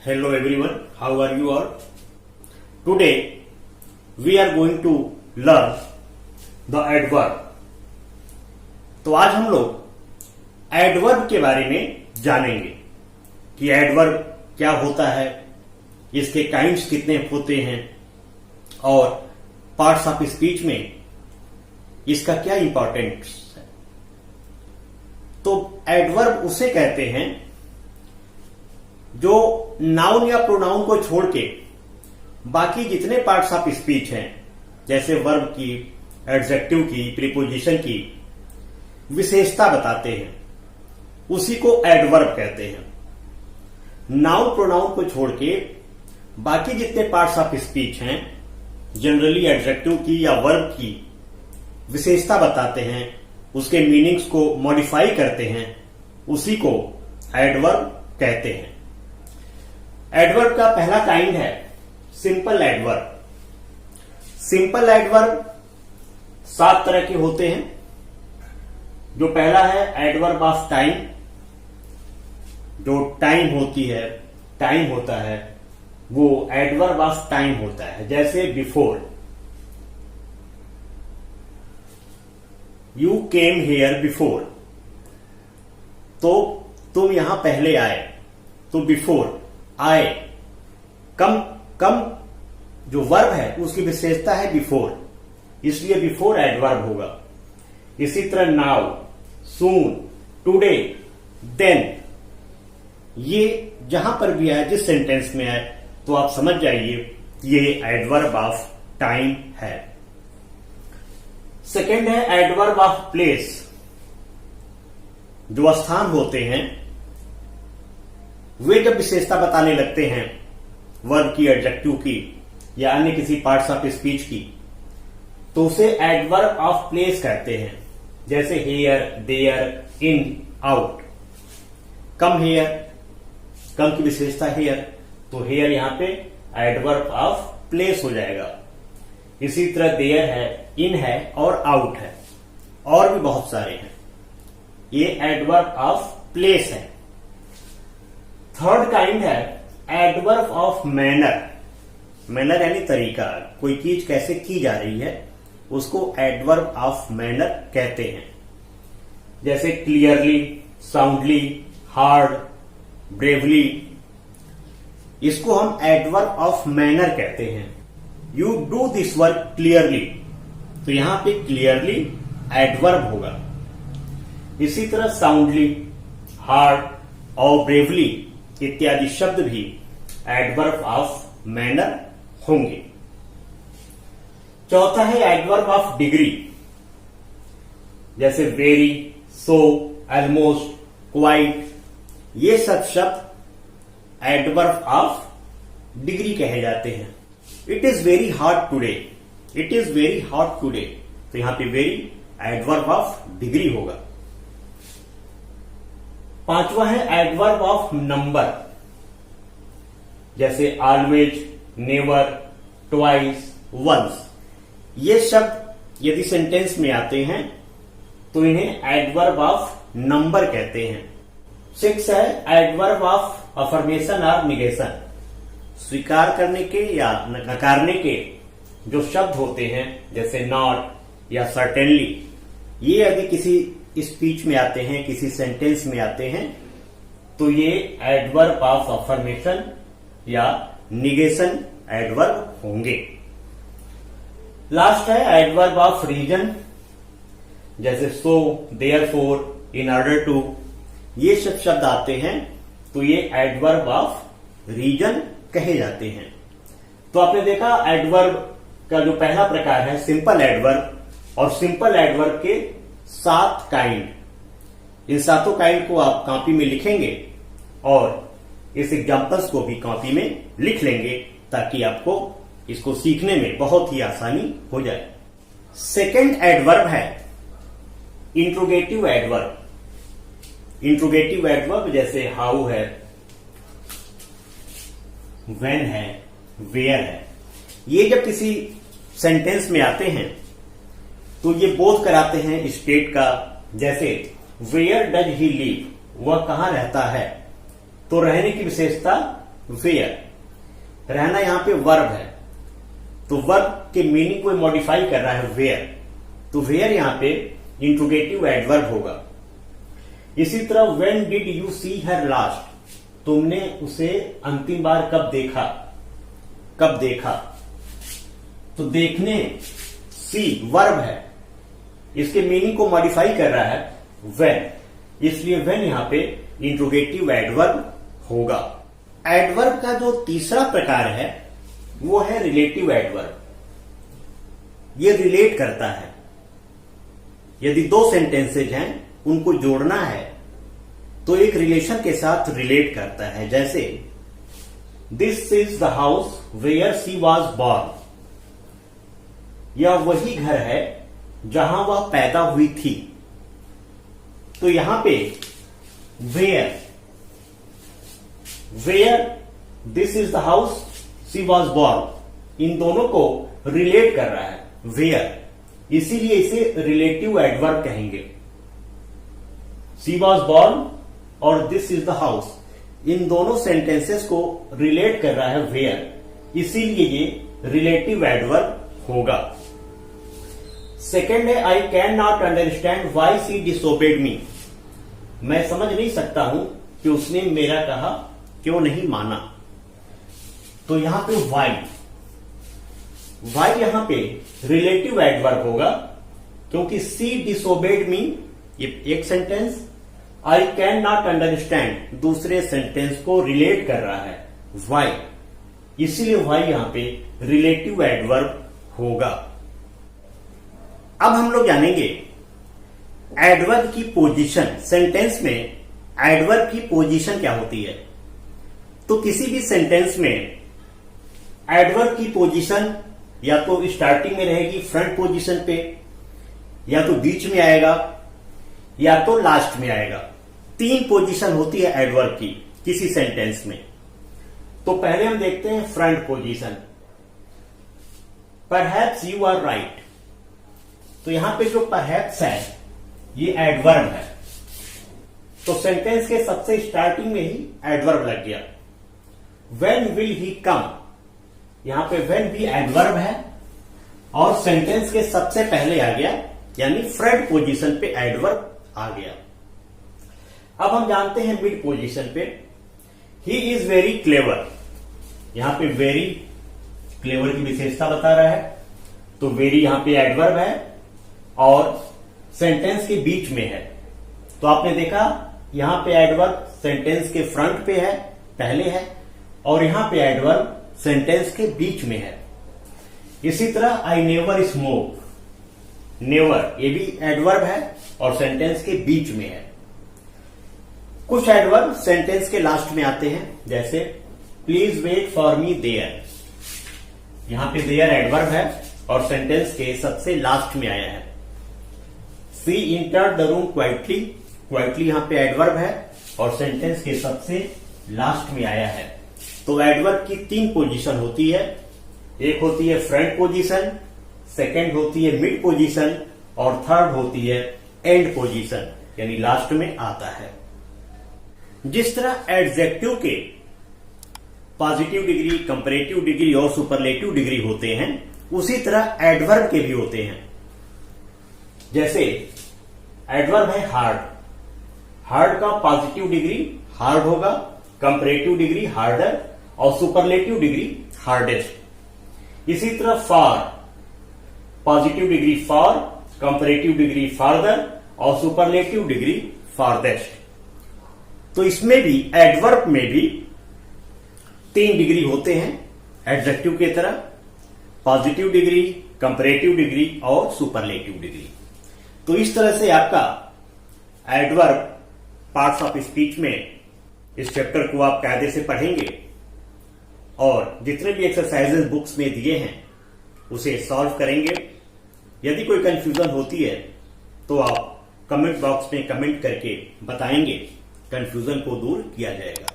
Hello everyone, how are you all? Today we are going to learn the adverb. तो आज हम लोग adverb के बारे में जानेंगे कि एडवर्ब क्या होता है, इसके काइंड्स कितने होते हैं और पार्ट्स ऑफ स्पीच में इसका क्या इंपॉर्टेंस है। तो एडवर्ब उसे कहते हैं जो नाउन या प्रोनाउन को छोड़ के बाकी जितने पार्ट्स ऑफ स्पीच हैं, जैसे वर्ब की, एडजेक्टिव की, प्रीपोजिशन की विशेषता बताते हैं, उसी को एडवर्ब कहते हैं। नाउन प्रोनाउन को छोड़ के बाकी जितने पार्ट्स ऑफ स्पीच हैं, जनरली एडजेक्टिव की या वर्ब की विशेषता बताते हैं, उसके मीनिंग्स को मॉडिफाई करते हैं, उसी को एडवर्ब कहते हैं। एडवर्ब का पहला काइंड है सिंपल एडवर्ब। सिंपल एडवर्ब 7 तरह के होते हैं। जो पहला है एडवर्ब ऑफ टाइम, जो टाइम होता है वो एडवर्ब ऑफ टाइम होता है। जैसे before, you came here before, तो तुम यहां पहले आए, तो बिफोर आए। कम जो वर्ब है उसकी विशेषता है बिफोर, इसलिए बिफोर एडवर्ब होगा। इसी तरह नाउ, सून, टुडे, देन, ये जहां पर भी आए, जिस सेंटेंस में आए, तो आप समझ जाइए ये एडवर्ब ऑफ टाइम है। सेकेंड है एडवर्ब ऑफ प्लेस। जो स्थान होते हैं वे जब विशेषता बताने लगते हैं वर्ब की, एडजेक्टिव की या अन्य किसी पार्ट्स ऑफ स्पीच की, तो उसे एडवर्ब ऑफ प्लेस कहते हैं। जैसे here, there, in, out. Come here, come की विशेषता हेयर, तो हेयर यहां पे एडवर्ब ऑफ प्लेस हो जाएगा। इसी तरह देयर है, इन है और आउट है, और भी बहुत सारे हैं। ये एडवर्ब ऑफ प्लेस है। थर्ड काइंड है एडवर्ब ऑफ मैनर। मैनर यानी तरीका, कोई चीज कैसे की जा रही है, उसको एडवर्ब ऑफ मैनर कहते हैं। जैसे क्लियरली, साउंडली, हार्ड, ब्रेवली, इसको हम एडवर्ब ऑफ मैनर कहते हैं। You do this work clearly, तो यहां पे क्लियरली एडवर्ब होगा। इसी तरह साउंडली, हार्ड और ब्रेवली इत्यादि शब्द भी एडवर्ब ऑफ मैनर होंगे। चौथा है एडवर्ब ऑफ डिग्री। जैसे वेरी, सो, ऑलमोस्ट, क्वाइट, ये सब शब्द एडवर्ब ऑफ डिग्री कहे जाते हैं। It is very hot today, it is very hot today, तो यहां पे वेरी एडवर्ब ऑफ डिग्री होगा। पांचवा है एडवर्ब ऑफ नंबर। जैसे ऑलवेज, नेवर, ट्वाइस, वंस, ये शब्द यदि सेंटेंस में आते हैं तो इन्हें एडवर्ब ऑफ नंबर कहते हैं। 6 है एडवर्ब ऑफ अफर्मेशन और निगेशन। स्वीकार करने के या नकारने के जो शब्द होते हैं, जैसे नॉट या सर्टेनली, ये यदि किसी स्पीच में आते हैं, किसी सेंटेंस में आते हैं, तो ये एडवर्ब ऑफ अफर्मेशन या निगेशन एडवर्ब होंगे। लास्ट है एडवर्ब ऑफ रीजन। जैसे सो, देयरफॉर, इन ऑर्डर टू, ये सब शब्द आते हैं तो ये एडवर्ब ऑफ रीजन कहे जाते हैं। तो आपने देखा एडवर्ब का जो पहला प्रकार है सिंपल एडवर्ब, और सिंपल एडवर्ब के 7 काइंड। इन 7 काइंड को आप कॉपी में लिखेंगे और इस एग्जाम्पल्स को भी कॉपी में लिख लेंगे, ताकि आपको इसको सीखने में बहुत ही आसानी हो जाए। सेकेंड एडवर्ब है इंट्रोगेटिव एडवर्ब। इंट्रोगेटिव एडवर्ब जैसे हाउ है, व्हेन है, वेयर है, ये जब किसी सेंटेंस में आते हैं तो ये बोध कराते हैं स्टेट का। जैसे वेयर डज ही लिव, वह कहां रहता है, तो रहने की विशेषता वेयर। रहना यहां पे वर्ब है, तो वर्ब के मीनिंग को मॉडिफाई कर रहा है वेयर, तो वेयर यहां पे इंट्रोगेटिव एडवर्ब होगा। इसी तरह when did you see her last, तुमने उसे अंतिम बार कब देखा, कब देखा, तो देखने सी वर्ब है, इसके मीनिंग को मॉडिफाई कर रहा है व्हेन, इसलिए व्हेन यहां पे इंट्रोगेटिव एडवर्ब होगा। एडवर्ब का जो तीसरा प्रकार है वो है रिलेटिव एडवर्ब। ये रिलेट करता है, यदि दो सेंटेंसेज हैं उनको जोड़ना है तो एक रिलेशन के साथ रिलेट करता है। जैसे this is the house where she was born, यह वही घर है जहां वह पैदा हुई थी। तो यहां पे where, this is the house she was born, इन दोनों को रिलेट कर रहा है वेयर, इसीलिए इसे रिलेटिव एडवर्ब कहेंगे। सी वॉज बॉर्न और दिस इज द हाउस, इन दोनों सेंटेंसेस को रिलेट कर रहा है वेयर, इसीलिए ये रिलेटिव एडवर्ब होगा। सेकेंड है I can not understand why she disobeyed me, मैं समझ नहीं सकता हूं कि उसने मेरा कहा क्यों नहीं माना। तो यहां पे वाई यहां पे रिलेटिव एडवर्ब होगा, क्योंकि सी डिसोबेड मी ये एक sentence, I can not understand दूसरे सेंटेंस को रिलेट कर रहा है वाई, इसीलिए वाई यहां पे रिलेटिव एडवर्ब होगा। अब हम लोग जानेंगे एडवर्ब की पोजीशन, सेंटेंस में एडवर्ब की पोजीशन क्या होती है। तो किसी भी सेंटेंस में एडवर्ब की पोजीशन या तो स्टार्टिंग में रहेगी फ्रंट पोजीशन पे, या तो बीच में आएगा, या तो लास्ट में आएगा। तीन पोजीशन होती है एडवर्ब की किसी सेंटेंस में। तो पहले हम देखते हैं front position. Perhaps you are right, तो यहां पे जो परहैप्स है ये एडवर्ब है, तो सेंटेंस के सबसे स्टार्टिंग में ही एडवर्ब लग गया। व्हेन विल ही कम, यहां पे व्हेन भी एडवर्ब है और सेंटेंस के सबसे पहले आ गया, यानी फ्रंट पोजीशन पे एडवर्ब आ गया। अब हम जानते हैं मिड पोजीशन पे, ही इज वेरी क्लेवर, यहां पे वेरी क्लेवर की विशेषता बता रहा है, तो वेरी यहां पे एडवर्ब है और सेंटेंस के बीच में है। तो आपने देखा यहां पे एडवर्ब सेंटेंस के फ्रंट पे है, पहले है, और यहां पे एडवर्ब सेंटेंस के बीच में है। इसी तरह आई नेवर स्मोक, नेवर ये भी एडवर्ब है और सेंटेंस के बीच में है। कुछ एडवर्ब सेंटेंस के लास्ट में आते हैं, जैसे please wait for me there, यहां पे देयर एडवर्ब है और सेंटेंस के सबसे लास्ट में आया है। She entered the room quietly, quietly यहां पे एडवर्ब है और सेंटेंस के सबसे लास्ट में आया है। तो एडवर्ब की तीन पोजीशन होती है, एक होती है फ्रंट पोजीशन, सेकंड होती है मिड पोजीशन और थर्ड होती है एंड पोजीशन, यानी लास्ट में आता है। जिस तरह एडजेक्टिव के पॉजिटिव डिग्री, कंपैरेटिव डिग्री और सुपरलेटिव डिग्री होते हैं, उसी तरह एडवर्ब के भी होते हैं। जैसे एडवर्ब है हार्ड, हार्ड का पॉजिटिव डिग्री हार्ड होगा, कंपैरेटिव डिग्री हार्डर और सुपरलेटिव डिग्री हार्डेस्ट। इसी तरह फार, पॉजिटिव डिग्री फार, कंपैरेटिव डिग्री फार्दर और सुपरलेटिव डिग्री फार्देस्ट। तो इसमें भी एडवर्ब में भी तीन डिग्री होते हैं एडजेक्टिव की तरह, पॉजिटिव डिग्री, कंपैरेटिव डिग्री और सुपरलेटिव डिग्री। तो इस तरह से आपका एडवर्ब पार्ट्स ऑफ स्पीच में इस चैप्टर को आप कायदे से पढ़ेंगे और जितने भी एक्सरसाइजेस बुक्स में दिए हैं उसे सॉल्व करेंगे। यदि कोई कंफ्यूजन होती है तो आप कमेंट बॉक्स में कमेंट करके बताएंगे, कंफ्यूजन को दूर किया जाएगा।